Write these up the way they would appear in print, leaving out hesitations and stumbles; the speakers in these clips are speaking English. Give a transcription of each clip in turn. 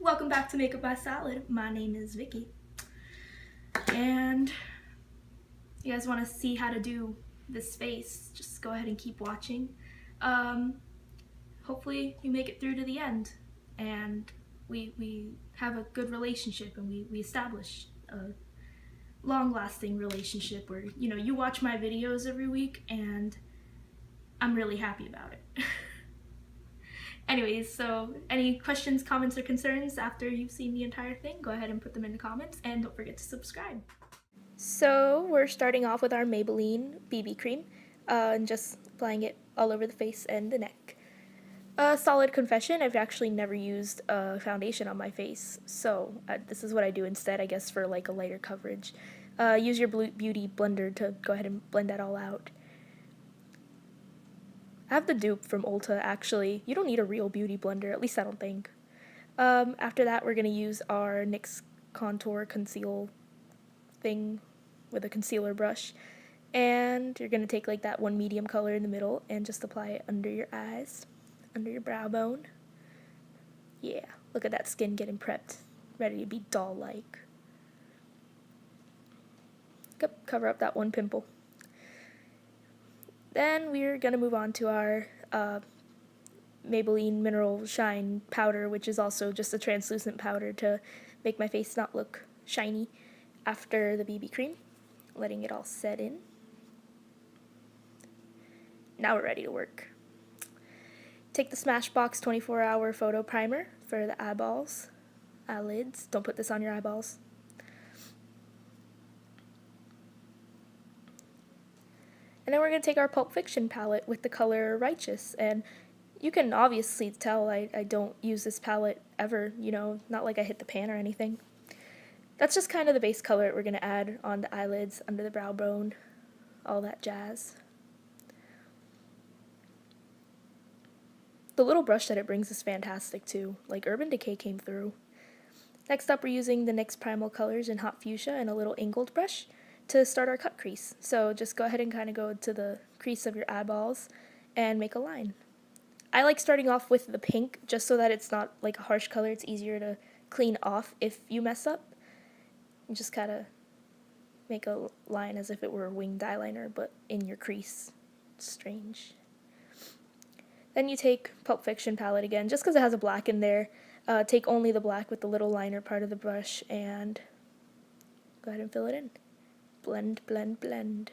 Welcome back to Makeup by Salad. My name is Vicky. And you guys want to see how to do this face, just go ahead and keep watching. Hopefully you make it through to the end and we have a good relationship and we establish a long-lasting relationship where, you watch my videos every week and I'm really happy about it. Anyways, so any questions, comments, or concerns after you've seen the entire thing, go ahead and put them in the comments, and don't forget to subscribe. So we're starting off with our Maybelline BB cream, and just applying it all over the face and the neck. Solid confession, I've actually never used a foundation on my face, so this is what I do instead, I guess, for like a lighter coverage. Use your beauty blender to go ahead and blend that all out. I have the dupe from Ulta, actually. You don't need a real beauty blender, at least I don't think. After that, we're going to use our NYX Contour Conceal thing with a concealer brush. And you're going to take like that one medium color in the middle and just apply it under your eyes, under your brow bone. Yeah, look at that skin getting prepped, ready to be doll-like. Cover up that one pimple. Then we're going to move on to our Maybelline Mineral Shine powder, which is also just a translucent powder to make my face not look shiny after the BB cream. Letting it all set in. Now we're ready to work. Take the Smashbox 24-hour photo primer for the eyeballs, eyelids. Don't put this on your eyeballs. And then we're going to take our Pulp Fiction palette with the color Righteous. And you can obviously tell I don't use this palette ever, not like I hit the pan or anything. That's just kind of the base color we're going to add on the eyelids, under the brow bone, all that jazz. The little brush that it brings is fantastic too, like Urban Decay came through. Next up, we're using the NYX Primal Colors in Hot Fuchsia and a little angled brush to start our cut crease. So just go ahead and kind of go to the crease of your eyeballs and make a line. I like starting off with the pink just so that it's not like a harsh color. It's easier to clean off if you mess up. And just kind of make a line as if it were a winged eyeliner, but in your crease. It's strange. Then you take Pulp Fiction palette again, just because it has a black in there. Take only the black with the little liner part of the brush and go ahead and fill it in. Blend, blend, blend.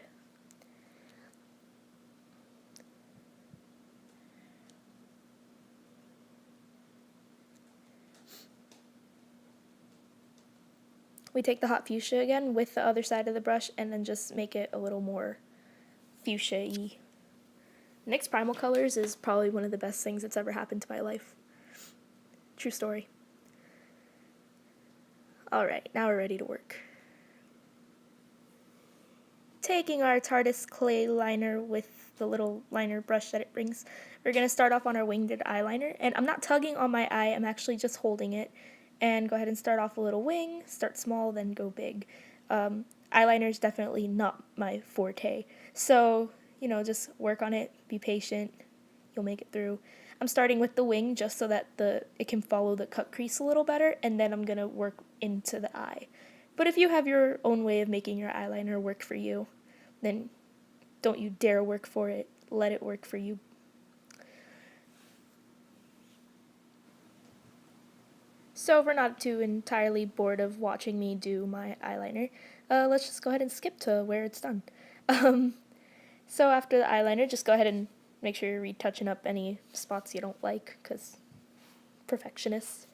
We take the Hot Fuchsia again with the other side of the brush and then just make it a little more fuchsia-y. NYX Primal Colors is probably one of the best things that's ever happened to my life. True story. Alright, now we're ready to work. Taking our Tarte clay liner with the little liner brush that it brings, we're going to start off on our winged eyeliner. And I'm not tugging on my eye, I'm actually just holding it. And go ahead and start off a little wing, start small, then go big. Eyeliner is definitely not my forte. So, just work on it, be patient, you'll make it through. I'm starting with the wing just so that it can follow the cut crease a little better, and then I'm going to work into the eye. But if you have your own way of making your eyeliner work for you, then don't you dare work for it. Let it work for you. So if we're not too entirely bored of watching me do my eyeliner, let's just go ahead and skip to where it's done. So after the eyeliner, just go ahead and make sure you're retouching up any spots you don't like, because perfectionist.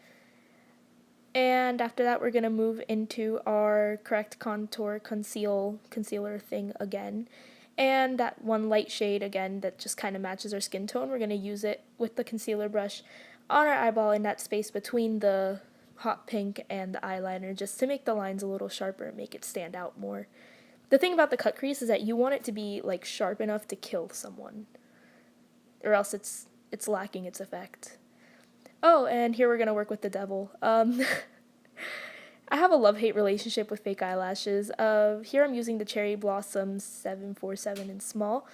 And after that, we're going to move into our Correct Contour Concealer thing again. And that one light shade again that just kind of matches our skin tone, we're going to use it with the concealer brush on our eyeball in that space between the hot pink and the eyeliner, just to make the lines a little sharper and make it stand out more. The thing about the cut crease is that you want it to be like sharp enough to kill someone, or else it's lacking its effect. Oh, and here we're going to work with the devil. I have a love-hate relationship with fake eyelashes. Here I'm using the Cherry Blossom 747 in small,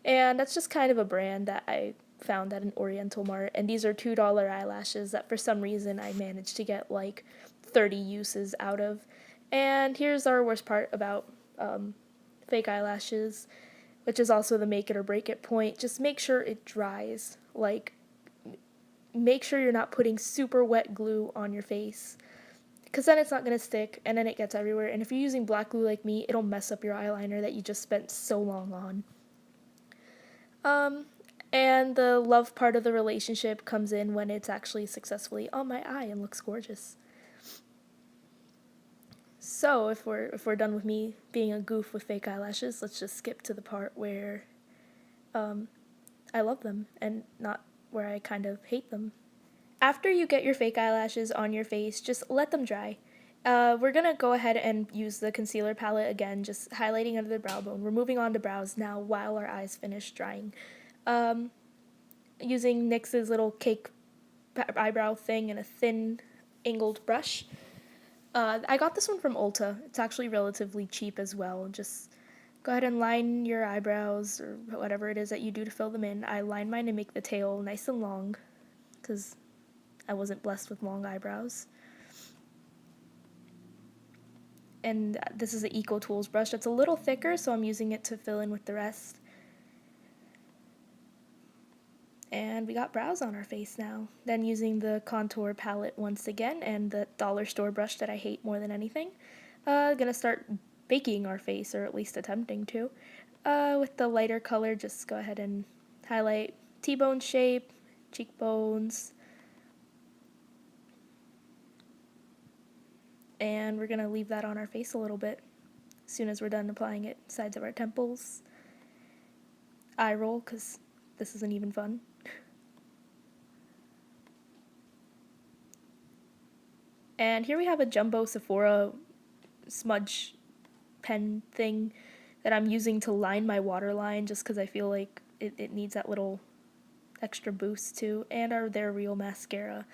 and that's just kind of a brand that I found at an Oriental Mart, and these are $2 eyelashes that for some reason I managed to get like 30 uses out of. And here's our worst part about fake eyelashes, which is also the make it or break it point. Just make sure it dries. Like, make sure you're not putting super wet glue on your face, because then it's not going to stick and then it gets everywhere. And if you're using black glue like me, it'll mess up your eyeliner that you just spent so long on. And the love part of the relationship comes in when it's actually successfully on my eye and looks gorgeous. So if we're done with me being a goof with fake eyelashes, let's just skip to the part where I love them and not where I kind of hate them. After you get your fake eyelashes on your face, just let them dry. We're going to go ahead and use the concealer palette again, just highlighting under the brow bone. We're moving on to brows now while our eyes finish drying. Using NYX's little cake eyebrow thing and a thin angled brush. I got this one from Ulta. It's actually relatively cheap as well. Just go ahead and line your eyebrows or whatever it is that you do to fill them in. I line mine to make the tail nice and long because I wasn't blessed with long eyebrows. And this is an Eco Tools brush that's a little thicker, so I'm using it to fill in with the rest. And we got brows on our face now. Then using the contour palette once again and the dollar store brush that I hate more than anything. Gonna start baking our face, or at least attempting to. With the lighter color, just go ahead and highlight T-bone shape, cheekbones. And we're gonna leave that on our face a little bit as soon as we're done applying it. Sides of our temples. Eye roll, because this isn't even fun. And here we have a jumbo Sephora smudge pen thing that I'm using to line my waterline just because I feel like it needs that little extra boost too. And their real mascara.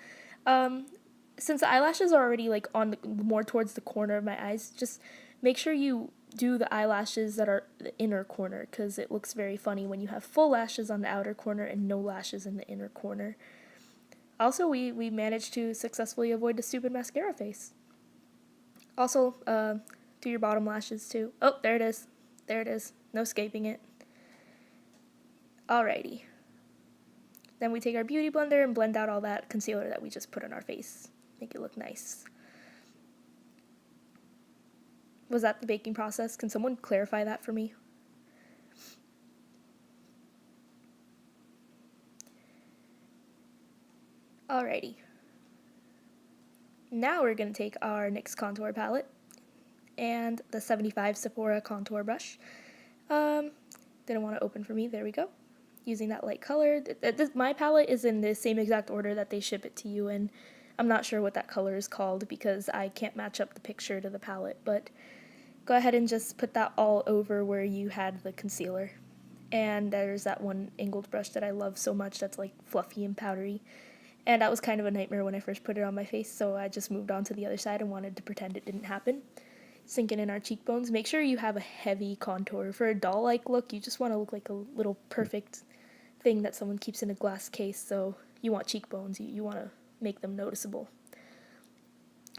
Since the eyelashes are already like on more towards the corner of my eyes, just make sure you do the eyelashes that are the inner corner, because it looks very funny when you have full lashes on the outer corner and no lashes in the inner corner. Also, we managed to successfully avoid the stupid mascara face. Also, do your bottom lashes too. Oh, there it is. There it is. No escaping it. Alrighty. Then we take our beauty blender and blend out all that concealer that we just put on our face. Make it look nice. Was that the baking process? Can someone clarify that for me? Alrighty. Now we're going to take our NYX contour palette and the 75 Sephora contour brush. Didn't want to open for me. There we go. Using that light color. My palette is in the same exact order that they ship it to you in. I'm not sure what that color is called because I can't match up the picture to the palette, but go ahead and just put that all over where you had the concealer. And there's that one angled brush that I love so much that's like fluffy and powdery. And that was kind of a nightmare when I first put it on my face, so I just moved on to the other side and wanted to pretend it didn't happen. Sinking in our cheekbones. Make sure you have a heavy contour. For a doll-like look, you just want to look like a little perfect thing that someone keeps in a glass case, so you want cheekbones. You want to make them noticeable.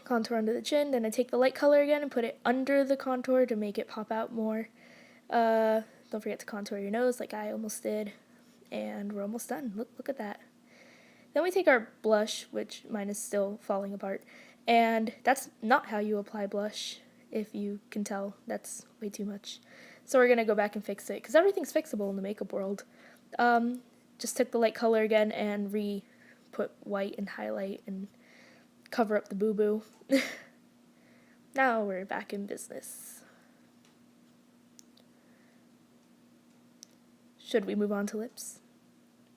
Contour under the chin, then I take the light color again and put it under the contour to make it pop out more. Don't forget to contour your nose like I almost did. And we're almost done. Look at that. Then we take our blush, which mine is still falling apart, and that's not how you apply blush, if you can tell. That's way too much. So we're going to go back and fix it, because everything's fixable in the makeup world. Just took the light color again and put white and highlight and cover up the boo-boo. Now we're back in business. Should we move on to lips?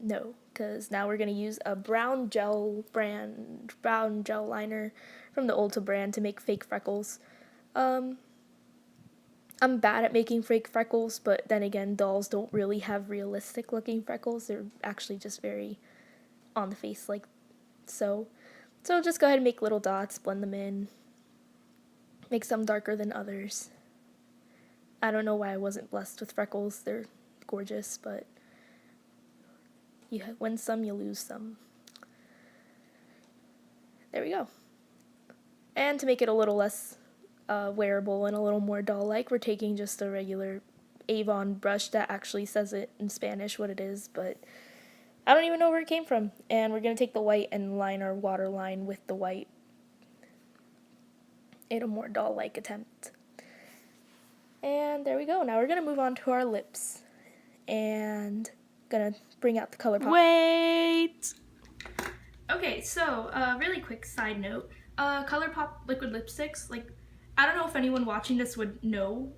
No, because now we're going to use a brown gel liner from the Ulta brand to make fake freckles. I'm bad at making fake freckles, but then again, dolls don't really have realistic looking freckles. They're actually just very on the face like so. So just go ahead and make little dots, blend them in, make some darker than others. I don't know why I wasn't blessed with freckles. They're gorgeous, but You win some, you lose some. There we go. And to make it a little less wearable and a little more doll-like, we're taking just a regular Avon brush that actually says it in Spanish what it is, but I don't even know where it came from. And we're going to take the white and line our waterline with the white in a more doll-like attempt. And there we go. Now we're going to move on to our lips. And going to bring out the ColourPop. Wait! Okay, so really quick side note. ColourPop liquid lipsticks, like, I don't know if anyone watching this would know,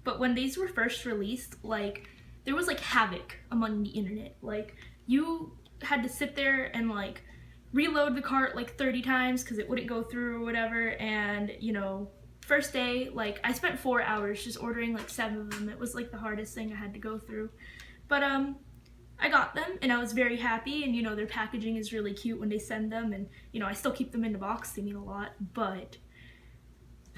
but when these were first released, like, there was like havoc among the internet. Like, you had to sit there and like reload the cart like 30 times because it wouldn't go through or whatever. And you know, first day, like, I spent 4 hours just ordering like 7 of them. It was like the hardest thing I had to go through. But I got them and I was very happy, and you know, their packaging is really cute when they send them, and you know, I still keep them in the box. They mean a lot. But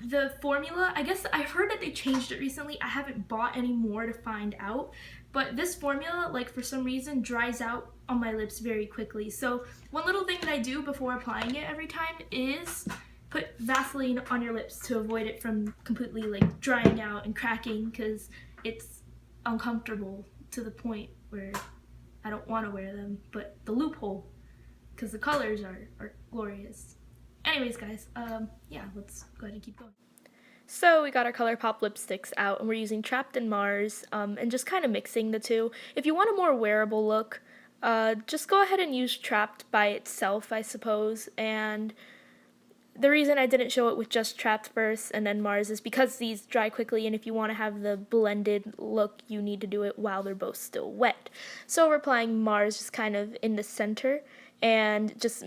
the formula, I guess I've heard that they changed it recently. I haven't bought any more to find out, but this formula, like, for some reason dries out on my lips very quickly. So one little thing that I do before applying it every time is put Vaseline on your lips to avoid it from completely like drying out and cracking, because it's uncomfortable to the point where I don't want to wear them. But the loophole, because the colors are glorious. Anyways, guys, yeah, let's go ahead and keep going. So we got our ColourPop lipsticks out, and we're using Trapped and Mars, and just kind of mixing the two. If you want a more wearable look, just go ahead and use Trapped by itself, I suppose. And the reason I didn't show it with just Trapped first and then Mars is because these dry quickly, and if you want to have the blended look, you need to do it while they're both still wet. So we're applying Mars just kind of in the center, and just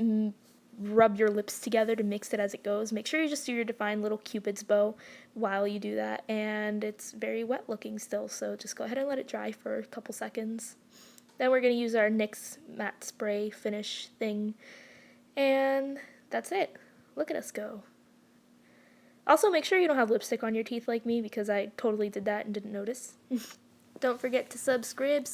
rub your lips together to mix it as it goes. Make sure you just do your defined little cupid's bow while you do that, and it's very wet looking still, so just go ahead and let it dry for a couple seconds. Then we're going to use our NYX matte spray finish thing, and that's it. Look at us go. Also, make sure you don't have lipstick on your teeth like me, because I totally did that and didn't notice. Don't forget to subscribe.